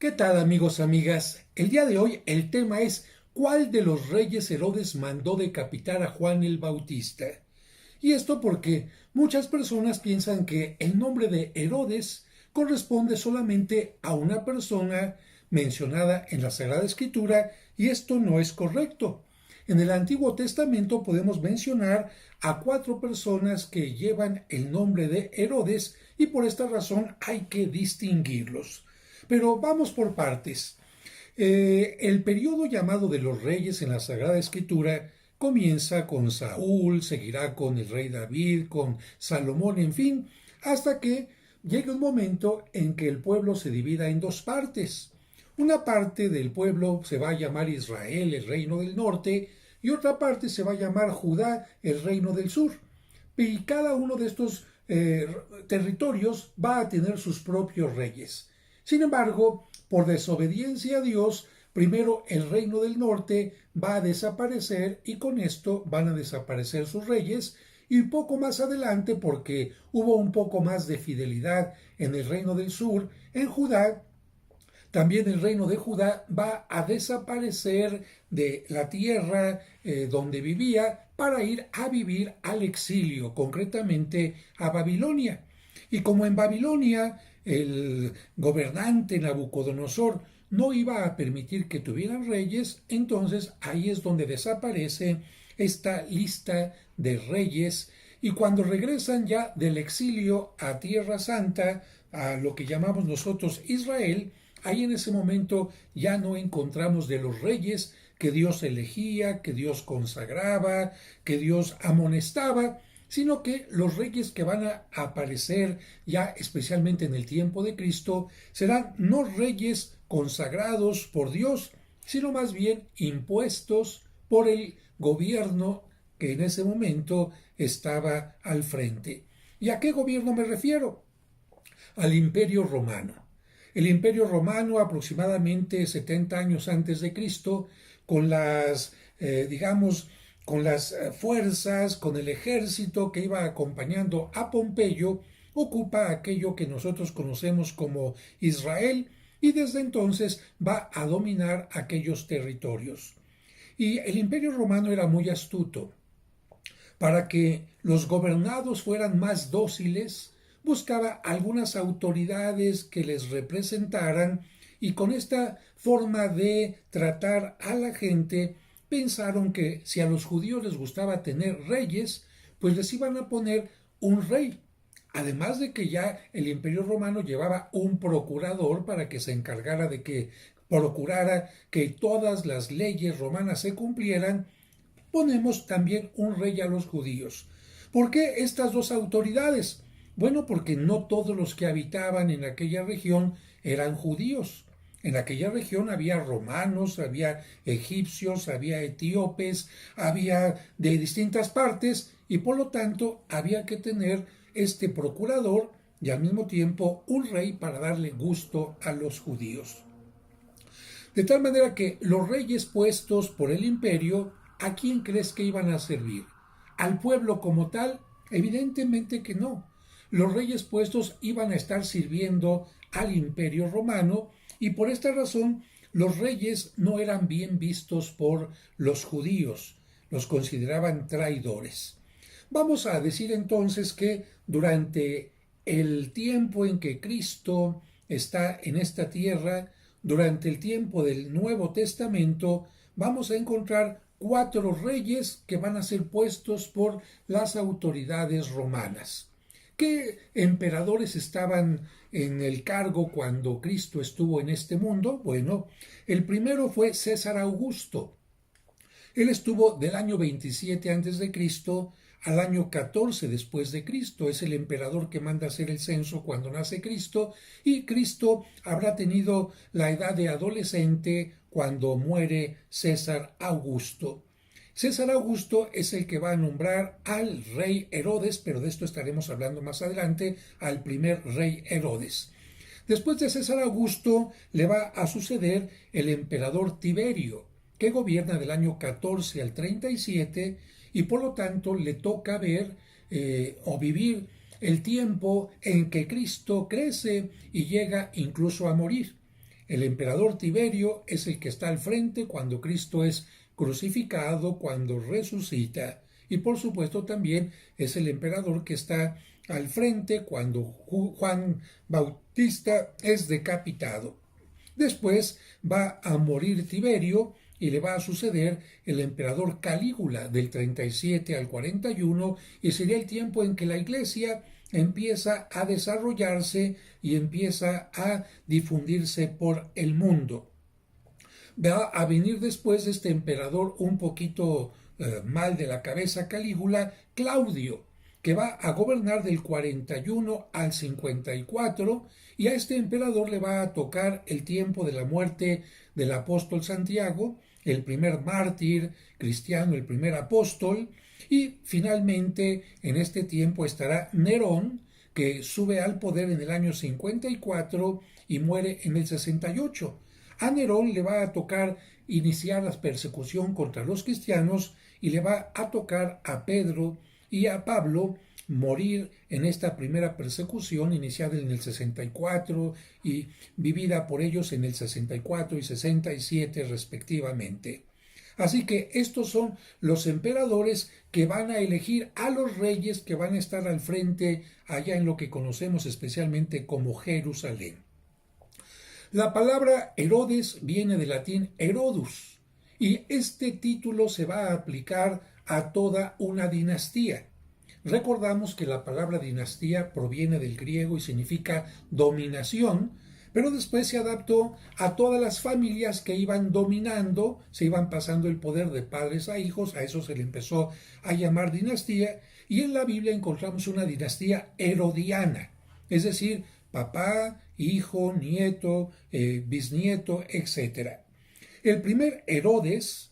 ¿Qué tal, amigos, amigas? El día de hoy el tema es ¿cuál de los reyes Herodes mandó decapitar a Juan el Bautista? Y esto porque muchas personas piensan que el nombre de Herodes corresponde solamente a una persona mencionada en la Sagrada Escritura y esto no es correcto. En el Antiguo Testamento podemos mencionar a 4 personas que llevan el nombre de Herodes y por esta razón hay que distinguirlos. Pero vamos por partes. El periodo llamado de los reyes en la Sagrada Escritura comienza con Saúl, seguirá con el rey David, con Salomón, en fin, hasta que llegue un momento en que el pueblo se divida en 2 partes. Una parte del pueblo se va a llamar Israel, el reino del norte, y otra parte se va a llamar Judá, el reino del sur. Y cada uno de estos territorios va a tener sus propios reyes. Sin embargo, por desobediencia a Dios, primero el reino del norte va a desaparecer y con esto van a desaparecer sus reyes y poco más adelante, porque hubo un poco más de fidelidad en el reino del sur, en Judá, también el reino de Judá va a desaparecer de la tierra donde vivía para ir a vivir al exilio, concretamente a Babilonia. Y como en Babilonia el gobernante Nabucodonosor no iba a permitir que tuvieran reyes, entonces ahí es donde desaparece esta lista de reyes y cuando regresan ya del exilio a Tierra Santa, a lo que llamamos nosotros Israel, ahí en ese momento ya no encontramos de los reyes que Dios elegía, que Dios consagraba, que Dios amonestaba, sino que los reyes que van a aparecer ya especialmente en el tiempo de Cristo serán no reyes consagrados por Dios, sino más bien impuestos por el gobierno que en ese momento estaba al frente. ¿Y a qué gobierno me refiero? Al Imperio Romano. El Imperio Romano, aproximadamente 70 años antes de Cristo, con las, digamos, con las fuerzas, con el ejército que iba acompañando a Pompeyo, ocupa aquello que nosotros conocemos como Israel y desde entonces va a dominar aquellos territorios. Y el Imperio Romano era muy astuto. Para que los gobernados fueran más dóciles, buscaba algunas autoridades que les representaran y con esta forma de tratar a la gente pensaron que si a los judíos les gustaba tener reyes, pues les iban a poner un rey. Además de que ya el Imperio Romano llevaba un procurador para que se encargara de que procurara que todas las leyes romanas se cumplieran, ponemos también un rey a los judíos. ¿Por qué estas 2 autoridades? Bueno, porque no todos los que habitaban en aquella región eran judíos. En aquella región había romanos, había egipcios, había etíopes, había de distintas partes y por lo tanto había que tener este procurador y al mismo tiempo un rey para darle gusto a los judíos. De tal manera que los reyes puestos por el imperio, ¿a quién crees que iban a servir? ¿Al pueblo como tal? Evidentemente que no. Los reyes puestos iban a estar sirviendo al imperio romano y por esta razón los reyes no eran bien vistos por los judíos, los consideraban traidores. Vamos a decir entonces que durante el tiempo en que Cristo está en esta tierra, durante el tiempo del Nuevo Testamento, vamos a encontrar 4 reyes que van a ser puestos por las autoridades romanas. ¿Qué emperadores estaban en el cargo cuando Cristo estuvo en este mundo? Bueno, el primero fue César Augusto. Él estuvo del año 27 antes de Cristo al año 14 después de Cristo. Es el emperador que manda hacer el censo cuando nace Cristo y Cristo habrá tenido la edad de adolescente cuando muere César Augusto. César Augusto es el que va a nombrar al rey Herodes, pero de esto estaremos hablando más adelante, al primer rey Herodes. Después de César Augusto le va a suceder el emperador Tiberio, que gobierna del año 14 al 37 y por lo tanto le toca ver o vivir el tiempo en que Cristo crece y llega incluso a morir. El emperador Tiberio es el que está al frente cuando Cristo es crucificado, cuando resucita. Y por supuesto también es el emperador que está al frente cuando Juan Bautista es decapitado. Después va a morir Tiberio y le va a suceder el emperador Calígula del 37 al 41 y sería el tiempo en que la iglesia empieza a desarrollarse y empieza a difundirse por el mundo. Va a venir después este emperador un poquito mal de la cabeza, Calígula, Claudio, que va a gobernar del 41 al 54 y a este emperador le va a tocar el tiempo de la muerte del apóstol Santiago, el primer mártir cristiano, el primer apóstol, y finalmente en este tiempo estará Nerón, que sube al poder en el año 54 y muere en el 68. A Nerón le va a tocar iniciar la persecución contra los cristianos y le va a tocar a Pedro y a Pablo morir en esta primera persecución iniciada en el 64 y vivida por ellos en el 64 y 67 respectivamente. Así que estos son los emperadores que van a elegir a los reyes que van a estar al frente allá en lo que conocemos especialmente como Jerusalén. La palabra Herodes viene del latín Herodus y este título se va a aplicar a toda una dinastía. Recordamos que la palabra dinastía proviene del griego y significa dominación, pero después se adaptó a todas las familias que iban dominando, se iban pasando el poder de padres a hijos, a eso se le empezó a llamar dinastía, y en la Biblia encontramos una dinastía herodiana, es decir, papá, hijo, nieto, bisnieto, etc. El primer Herodes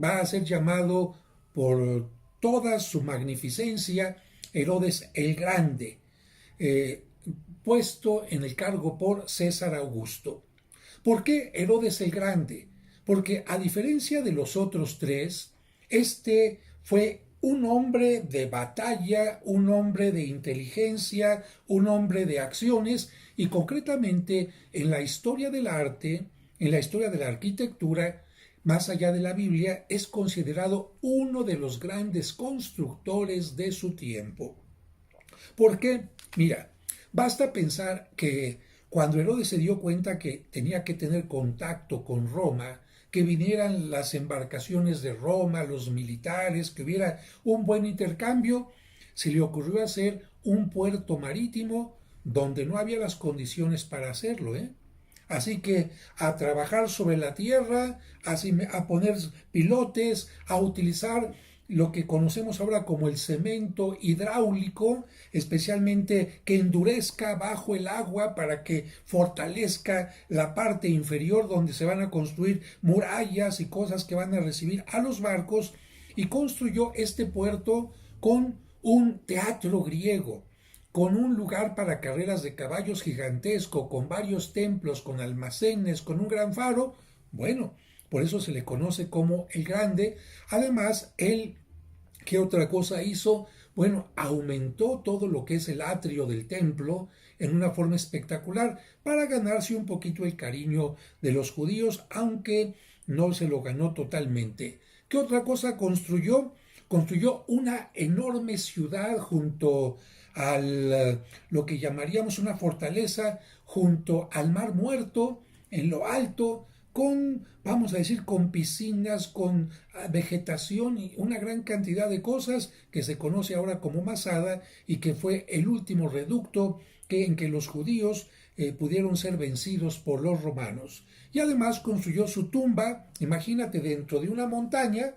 va a ser llamado por toda su magnificencia Herodes el Grande, puesto en el cargo por César Augusto. ¿Por qué Herodes el Grande? Porque a diferencia de los otros tres, este fue un hombre de batalla, un hombre de inteligencia, un hombre de acciones y concretamente en la historia del arte, en la historia de la arquitectura, más allá de la Biblia, es considerado uno de los grandes constructores de su tiempo. ¿Por qué? Mira, basta pensar que cuando Herodes se dio cuenta que tenía que tener contacto con Roma, que vinieran las embarcaciones de Roma, los militares, que hubiera un buen intercambio, se le ocurrió hacer un puerto marítimo donde no había las condiciones para hacerlo, Así que a trabajar sobre la tierra, a poner pilotes, a utilizar lo que conocemos ahora como el cemento hidráulico, especialmente que endurezca bajo el agua para que fortalezca la parte inferior donde se van a construir murallas y cosas que van a recibir a los barcos, y construyó este puerto con un teatro griego, con un lugar para carreras de caballos gigantesco, con varios templos, con almacenes, con un gran faro. Bueno, por eso se le conoce como el Grande. Además, él, ¿qué otra cosa hizo? Bueno, aumentó todo lo que es el atrio del templo en una forma espectacular para ganarse un poquito el cariño de los judíos, aunque no se lo ganó totalmente. ¿Qué otra cosa construyó? Construyó una enorme ciudad junto a lo que llamaríamos una fortaleza, junto al Mar Muerto, en lo alto, con, vamos a decir, con piscinas, con vegetación y una gran cantidad de cosas que se conoce ahora como Masada y que fue el último reducto en que los judíos pudieron ser vencidos por los romanos. Y además construyó su tumba, imagínate, dentro de una montaña.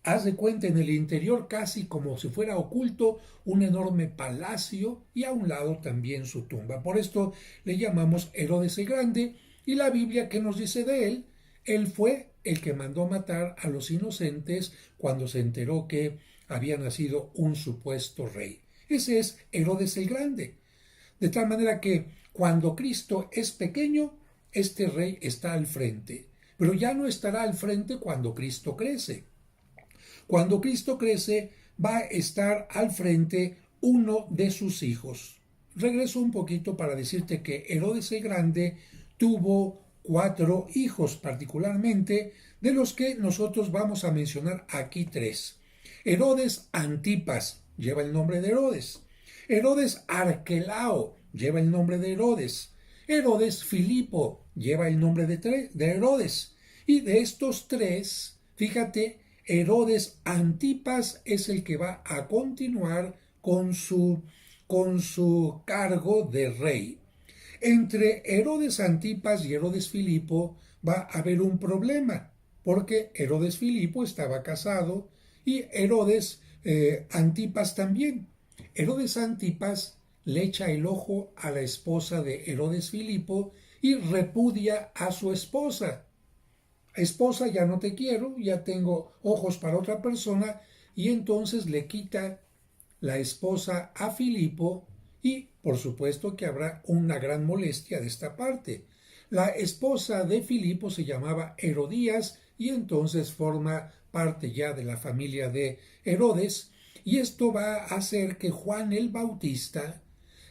Haz de cuenta en el interior casi como si fuera oculto un enorme palacio y a un lado también su tumba. Por esto le llamamos Herodes el Grande y la Biblia, ¿qué nos dice de él? Él fue el que mandó matar a los inocentes cuando se enteró que había nacido un supuesto rey. Ese es Herodes el Grande. De tal manera que cuando Cristo es pequeño, este rey está al frente, pero ya no estará al frente cuando Cristo crece. Cuando Cristo crece, va a estar al frente uno de sus hijos. Regreso un poquito para decirte que Herodes el Grande tuvo 4 hijos, particularmente de los que nosotros vamos a mencionar aquí 3. Herodes Antipas lleva el nombre de Herodes. Herodes Arquelao lleva el nombre de Herodes. Herodes Filipo lleva el nombre de Herodes. Y de estos 3, fíjate, Herodes Antipas es el que va a continuar con su cargo de rey. Entre Herodes Antipas y Herodes Filipo va a haber un problema, porque Herodes Filipo estaba casado y Herodes Antipas también. Herodes Antipas le echa el ojo a la esposa de Herodes Filipo y repudia a su esposa. Esposa, ya no te quiero, ya tengo ojos para otra persona, y entonces le quita la esposa a Filipo, y por supuesto que habrá una gran molestia de esta parte. La esposa de Filipo se llamaba Herodías y entonces forma parte ya de la familia de Herodes, y esto va a hacer que Juan el Bautista,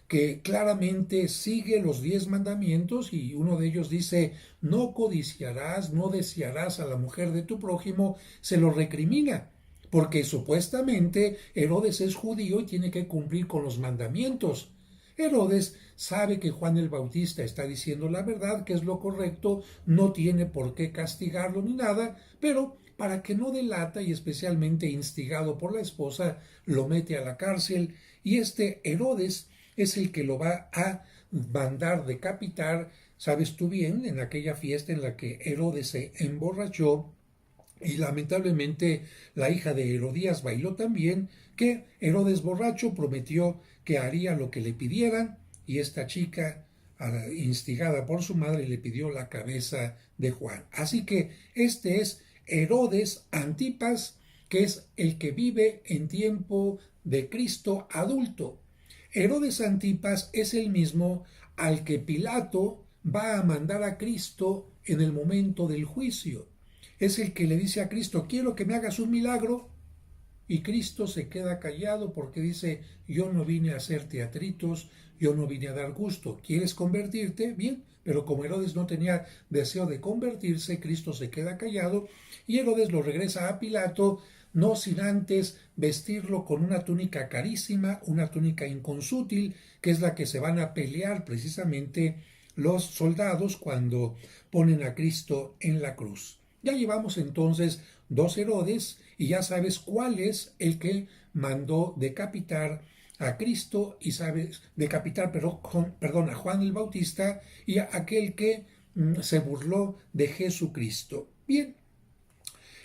que claramente sigue los 10 mandamientos, y uno de ellos dice: no codiciarás, no desearás a la mujer de tu prójimo, se lo recrimina, porque supuestamente Herodes es judío y tiene que cumplir con los mandamientos. Herodes sabe que Juan el Bautista está diciendo la verdad, que es lo correcto, no tiene por qué castigarlo ni nada, pero para que no delata, y especialmente instigado por la esposa, lo mete a la cárcel, y este Herodes es el que lo va a mandar decapitar. Sabes tú bien, en aquella fiesta en la que Herodes se emborrachó y lamentablemente la hija de Herodías bailó también, que Herodes borracho prometió que haría lo que le pidieran, y esta chica, instigada por su madre, le pidió la cabeza de Juan. Así que este es Herodes Antipas, que es el que vive en tiempo de Cristo adulto. Herodes Antipas es el mismo al que Pilato va a mandar a Cristo en el momento del juicio. Es el que le dice a Cristo: quiero que me hagas un milagro, y Cristo se queda callado porque dice: yo no vine a hacer teatritos, yo no vine a dar gusto. ¿Quieres convertirte? Bien, pero como Herodes no tenía deseo de convertirse, Cristo se queda callado, y Herodes lo regresa a Pilato, no sin antes vestirlo con una túnica carísima, una túnica inconsútil, que es la que se van a pelear precisamente los soldados cuando ponen a Cristo en la cruz. Ya llevamos entonces 2 Herodes, y ya sabes cuál es el que mandó decapitar a Cristo, y sabes decapitar, perdón, a Juan el Bautista, y a aquel que se burló de Jesucristo. Bien,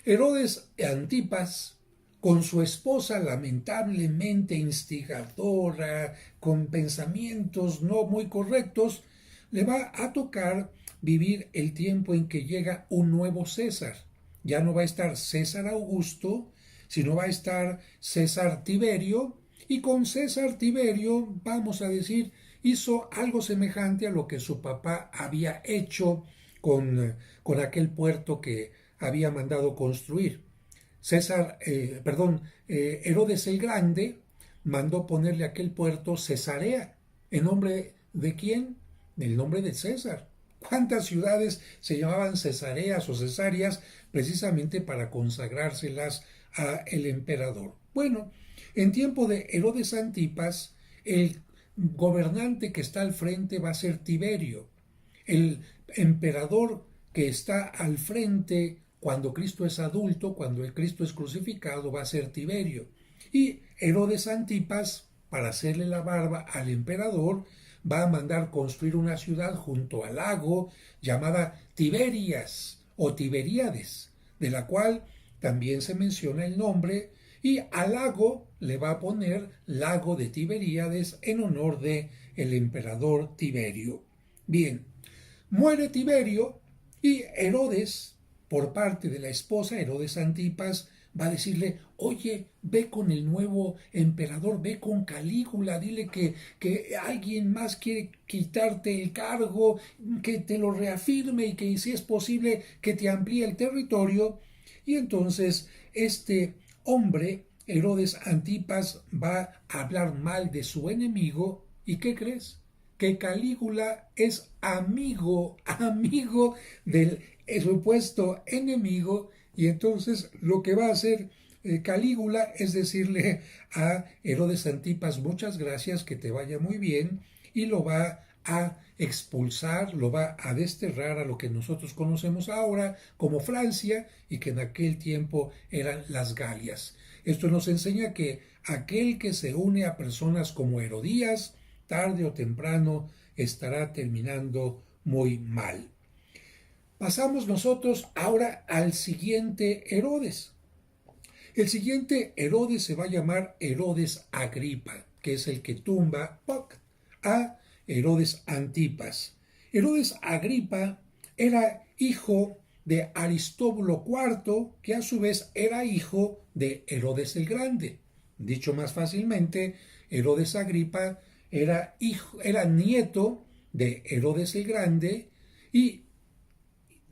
Herodes Antipas, con su esposa lamentablemente instigadora, con pensamientos no muy correctos, le va a tocar vivir el tiempo en que llega un nuevo César. Ya no va a estar César Augusto, sino va a estar César Tiberio, y con César Tiberio, vamos a decir, hizo algo semejante a lo que su papá había hecho con aquel puerto que había mandado construir. Herodes el Grande mandó ponerle a aquel puerto Cesarea. ¿En nombre de quién? En nombre de César. ¿Cuántas ciudades se llamaban Cesareas o Cesarias precisamente para consagrárselas al emperador? Bueno, en tiempo de Herodes Antipas, el gobernante que está al frente va a ser Tiberio. El emperador que está al frente cuando Cristo es adulto, cuando el Cristo es crucificado, va a ser Tiberio. Y Herodes Antipas, para hacerle la barba al emperador, va a mandar construir una ciudad junto al lago llamada Tiberias o Tiberíades, de la cual también se menciona el nombre, y al lago le va a poner Lago de Tiberíades en honor de el emperador Tiberio. Bien, muere Tiberio, y Herodes, por parte de la esposa, Herodes Antipas, va a decirle: oye, ve con el nuevo emperador, ve con Calígula, dile que alguien más quiere quitarte el cargo, que te lo reafirme, y que si es posible que te amplíe el territorio. Y entonces este hombre, Herodes Antipas, va a hablar mal de su enemigo, ¿y qué crees? que Calígula es amigo del supuesto enemigo, y entonces lo que va a hacer Calígula es decirle a Herodes Antipas: muchas gracias, que te vaya muy bien, y lo va a expulsar, lo va a desterrar a lo que nosotros conocemos ahora como Francia y que en aquel tiempo eran las Galias. Esto nos enseña que aquel que se une a personas como Herodías, tarde o temprano estará terminando muy mal. Pasamos nosotros ahora al siguiente Herodes. El siguiente Herodes se va a llamar Herodes Agripa, que es el que tumba a Herodes Antipas. Herodes Agripa era hijo de Aristóbulo IV, que a su vez era hijo de Herodes el Grande. Dicho más fácilmente, Herodes Agripa era nieto de Herodes el Grande y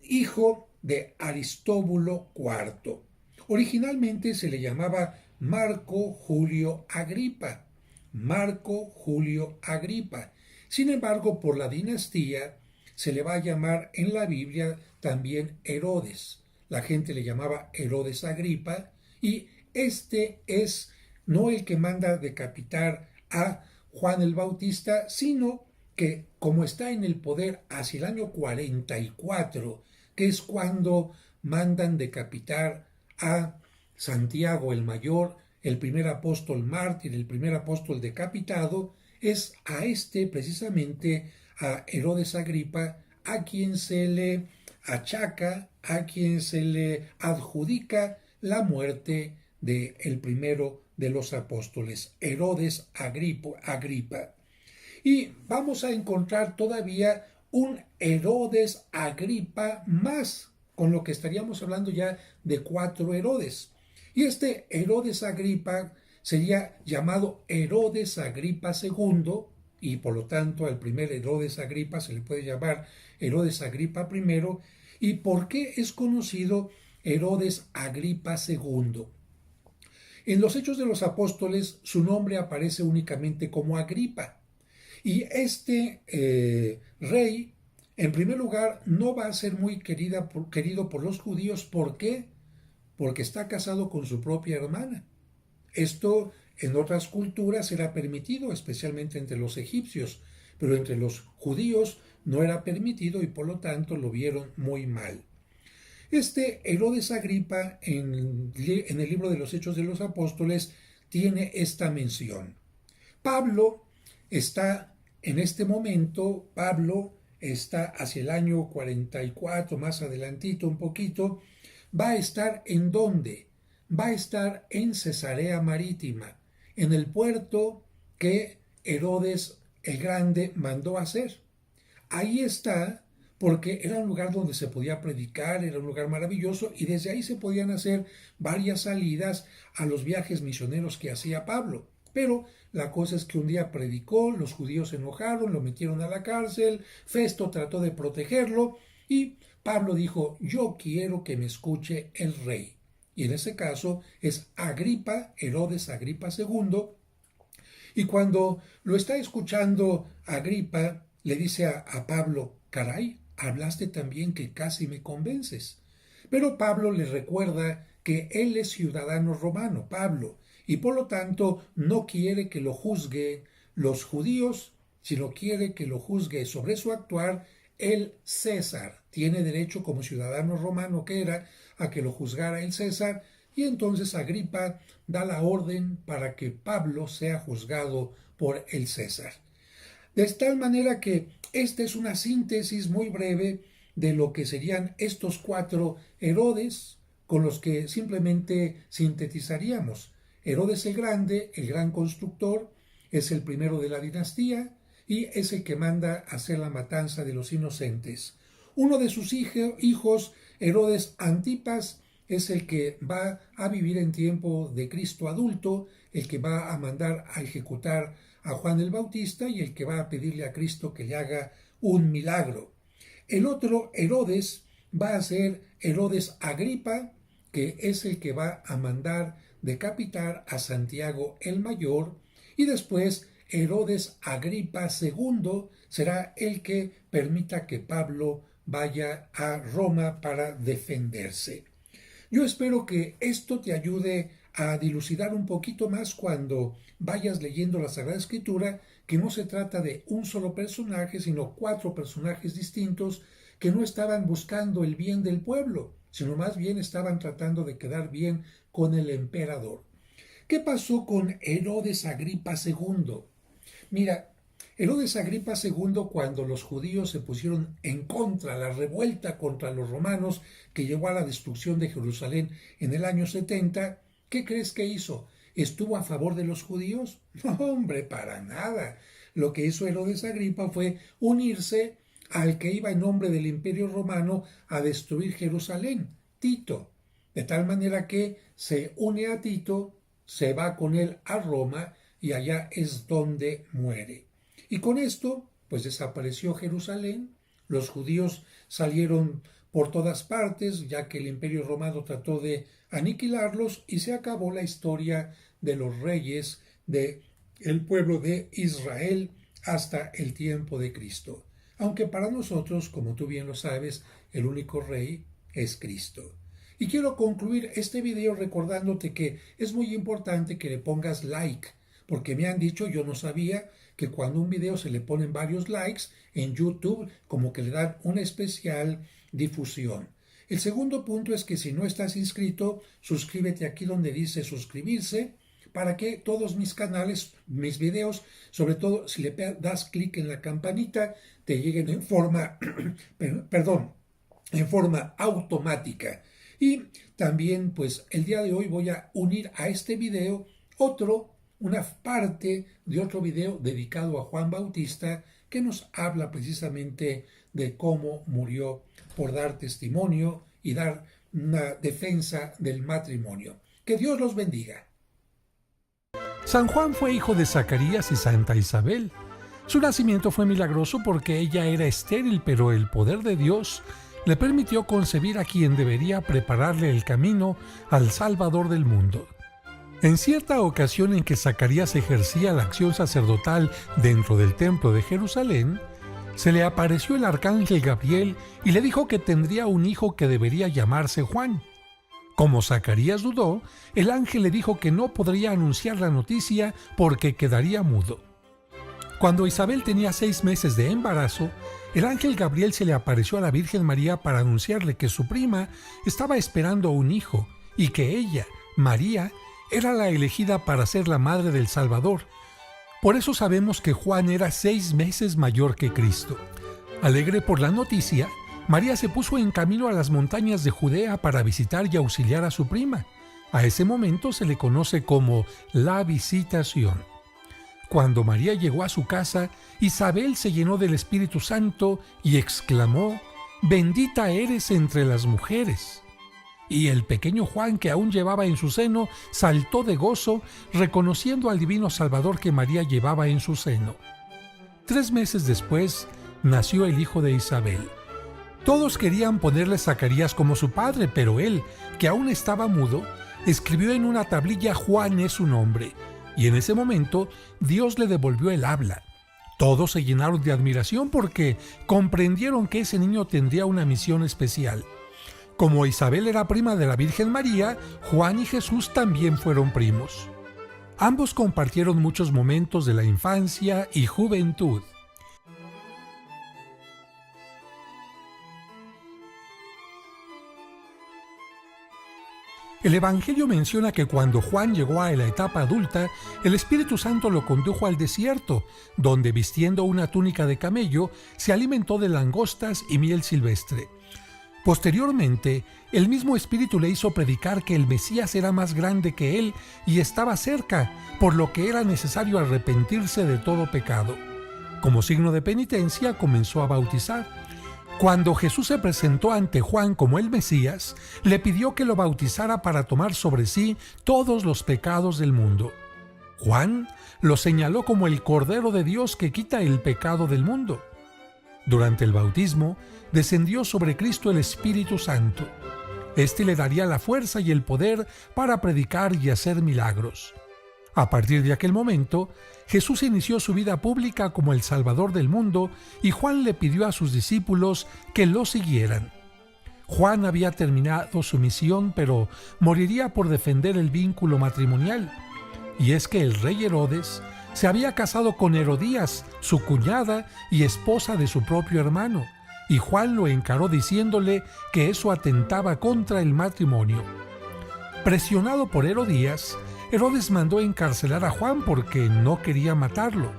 hijo de Aristóbulo IV. Originalmente se le llamaba Marco Julio Agripa. Marco Julio Agripa. Sin embargo, por la dinastía se le va a llamar en la Biblia también Herodes. La gente le llamaba Herodes Agripa, y este es no el que manda decapitar a Juan el Bautista, sino que, como está en el poder hacia el año 44, que es cuando mandan decapitar a Santiago el Mayor, el primer apóstol mártir, el primer apóstol decapitado, es a este precisamente, a Herodes Agripa, a quien se le achaca, a quien se le adjudica la muerte del primero de los apóstoles, Herodes Agripa. Y vamos a encontrar todavía un Herodes Agripa más, con lo que estaríamos hablando ya de 4 Herodes. Y este Herodes Agripa sería llamado Herodes Agripa II, y por lo tanto al primer Herodes Agripa se le puede llamar Herodes Agripa I. ¿Y por qué es conocido Herodes Agripa II? En los Hechos de los Apóstoles su nombre aparece únicamente como Agripa. Y este rey, en primer lugar, no va a ser muy querido por los judíos. ¿Por qué? Porque está casado con su propia hermana. Esto en otras culturas era permitido, especialmente entre los egipcios, pero entre los judíos no era permitido y por lo tanto lo vieron muy mal. Este Herodes Agripa en el libro de los Hechos de los Apóstoles tiene esta mención. Pablo está en este momento, Pablo está hacia el año 44, más adelantito un poquito, va a estar ¿en dónde? Va a estar en Cesarea Marítima, en el puerto que Herodes el Grande mandó hacer. Ahí está porque era un lugar donde se podía predicar, era un lugar maravilloso, y desde ahí se podían hacer varias salidas a los viajes misioneros que hacía Pablo. Pero la cosa es que un día predicó, los judíos se enojaron, lo metieron a la cárcel, Festo trató de protegerlo y Pablo dijo: yo quiero que me escuche el rey. Y en ese caso es Agripa, Herodes Agripa II, y cuando lo está escuchando Agripa, le dice a Pablo: caray, hablaste tan bien que casi me convences. Pero Pablo le recuerda que él es ciudadano romano, Pablo, y por lo tanto no quiere que lo juzgue los judíos, sino quiere que lo juzgue sobre su actuar el César. Tiene derecho, como ciudadano romano que era, a que lo juzgara el César, y entonces Agripa da la orden para que Pablo sea juzgado por el César. De tal manera que esta es una síntesis muy breve de lo que serían estos 4 Herodes, con los que simplemente sintetizaríamos. Herodes el Grande, el gran constructor, es el primero de la dinastía y es el que manda hacer la matanza de los inocentes. Uno de sus hijos, Herodes Antipas, es el que va a vivir en tiempo de Cristo adulto, el que va a mandar a ejecutar a Juan el Bautista y el que va a pedirle a Cristo que le haga un milagro. El otro Herodes va a ser Herodes Agripa, que es el que va a mandar decapitar a Santiago el Mayor, y después Herodes Agripa II será el que permita que Pablo vaya a Roma para defenderse. Yo espero que esto te ayude a dilucidar un poquito más cuando vayas leyendo la Sagrada Escritura, que no se trata de un solo personaje, sino 4 personajes distintos que no estaban buscando el bien del pueblo, sino más bien estaban tratando de quedar bien con el emperador. ¿Qué pasó con Herodes Agripa II? Mira, Herodes Agripa II, cuando los judíos se pusieron en contra, la revuelta contra los romanos que llevó a la destrucción de Jerusalén en el año 70, ¿qué crees que hizo? ¿Estuvo a favor de los judíos? No, hombre, para nada. Lo que hizo Herodes Agripa fue unirse al que iba en nombre del Imperio Romano a destruir Jerusalén, Tito. De tal manera que se une a Tito, se va con él a Roma y allá es donde muere. Y con esto, pues desapareció Jerusalén, los judíos salieron por todas partes, ya que el Imperio Romano trató de aniquilarlos y se acabó la historia de los reyes del pueblo de Israel hasta el tiempo de Cristo. Aunque para nosotros, como tú bien lo sabes, el único rey es Cristo. Y quiero concluir este video recordándote que es muy importante que le pongas like, porque me han dicho, yo no sabía, que cuando un video se le ponen varios likes en YouTube, como que le dan una especial difusión. El segundo punto es que si no estás inscrito, suscríbete aquí donde dice suscribirse, para que todos mis canales, mis videos, sobre todo si le das clic en la campanita, te lleguen en forma, en forma automática. Y también, pues, el día de hoy voy a unir a este video una parte de otro video dedicado a Juan Bautista que nos habla precisamente de cómo murió por dar testimonio y dar una defensa del matrimonio. Que Dios los bendiga. San Juan fue hijo de Zacarías y Santa Isabel. Su nacimiento fue milagroso porque ella era estéril, pero el poder de Dios le permitió concebir a quien debería prepararle el camino al Salvador del mundo. En cierta ocasión en que Zacarías ejercía la acción sacerdotal dentro del templo de Jerusalén, se le apareció el arcángel Gabriel y le dijo que tendría un hijo que debería llamarse Juan. Como Zacarías dudó, el ángel le dijo que no podría anunciar la noticia porque quedaría mudo. Cuando Isabel tenía 6 meses de embarazo, el ángel Gabriel se le apareció a la Virgen María para anunciarle que su prima estaba esperando un hijo y que ella, María, era la elegida para ser la madre del Salvador. Por eso sabemos que Juan era 6 meses mayor que Cristo. Alegre por la noticia, María se puso en camino a las montañas de Judea para visitar y auxiliar a su prima. A ese momento se le conoce como la visitación. Cuando María llegó a su casa, Isabel se llenó del Espíritu Santo y exclamó: «Bendita eres entre las mujeres». Y el pequeño Juan, que aún llevaba en su seno, saltó de gozo, reconociendo al divino Salvador que María llevaba en su seno. 3 meses después, nació el hijo de Isabel. Todos querían ponerle Zacarías como su padre, pero él, que aún estaba mudo, escribió en una tablilla: «Juan es su nombre». Y en ese momento, Dios le devolvió el habla. Todos se llenaron de admiración porque comprendieron que ese niño tendría una misión especial. Como Isabel era prima de la Virgen María, Juan y Jesús también fueron primos. Ambos compartieron muchos momentos de la infancia y juventud. El Evangelio menciona que cuando Juan llegó a la etapa adulta, el Espíritu Santo lo condujo al desierto, donde, vistiendo una túnica de camello, se alimentó de langostas y miel silvestre. Posteriormente, el mismo Espíritu le hizo predicar que el Mesías era más grande que él y estaba cerca, por lo que era necesario arrepentirse de todo pecado. Como signo de penitencia, comenzó a bautizar. Cuando Jesús se presentó ante Juan como el Mesías, le pidió que lo bautizara para tomar sobre sí todos los pecados del mundo. Juan lo señaló como el Cordero de Dios que quita el pecado del mundo. Durante el bautismo, descendió sobre Cristo el Espíritu Santo. Este le daría la fuerza y el poder para predicar y hacer milagros. A partir de aquel momento, Jesús inició su vida pública como el Salvador del mundo y Juan le pidió a sus discípulos que lo siguieran. Juan había terminado su misión, pero moriría por defender el vínculo matrimonial. Y es que el rey Herodes se había casado con Herodías, su cuñada y esposa de su propio hermano, y Juan lo encaró diciéndole que eso atentaba contra el matrimonio. Presionado por Herodías, Herodes mandó encarcelar a Juan porque no quería matarlo,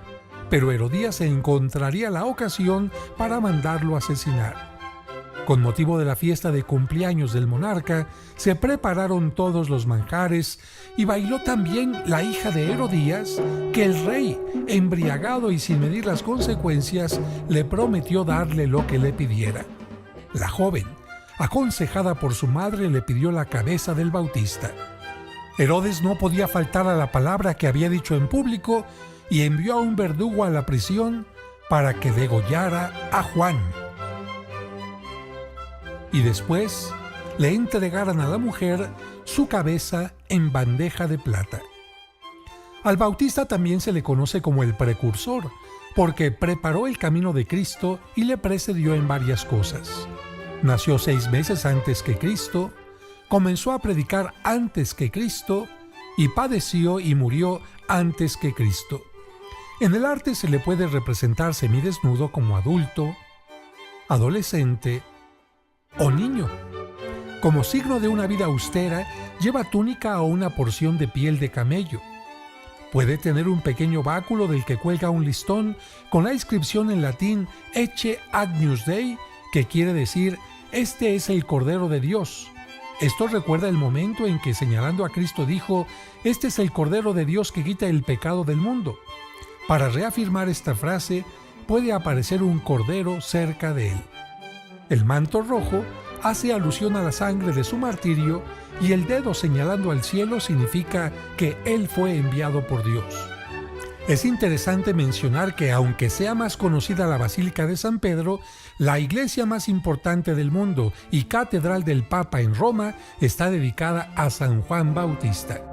pero Herodías encontraría la ocasión para mandarlo asesinar. Con motivo de la fiesta de cumpleaños del monarca, se prepararon todos los manjares y bailó también la hija de Herodías, que el rey, embriagado y sin medir las consecuencias, le prometió darle lo que le pidiera. La joven, aconsejada por su madre, le pidió la cabeza del Bautista. Herodes no podía faltar a la palabra que había dicho en público y envió a un verdugo a la prisión para que degollara a Juan. Y después le entregaran a la mujer su cabeza en bandeja de plata. Al Bautista también se le conoce como el precursor, porque preparó el camino de Cristo y le precedió en varias cosas. Nació 6 meses antes que Cristo, comenzó a predicar antes que Cristo y padeció y murió antes que Cristo. En el arte se le puede representar semidesnudo como adulto, adolescente o niño. Como signo de una vida austera, lleva túnica o una porción de piel de camello. Puede tener un pequeño báculo del que cuelga un listón con la inscripción en latín Ecce Agnus Dei, que quiere decir «Este es el Cordero de Dios». Esto recuerda el momento en que, señalando a Cristo, dijo «Este es el Cordero de Dios que quita el pecado del mundo». Para reafirmar esta frase, puede aparecer un cordero cerca de él. El manto rojo hace alusión a la sangre de su martirio y el dedo señalando al cielo significa que él fue enviado por Dios. Es interesante mencionar que, aunque sea más conocida la Basílica de San Pedro, la iglesia más importante del mundo y catedral del Papa en Roma está dedicada a San Juan Bautista.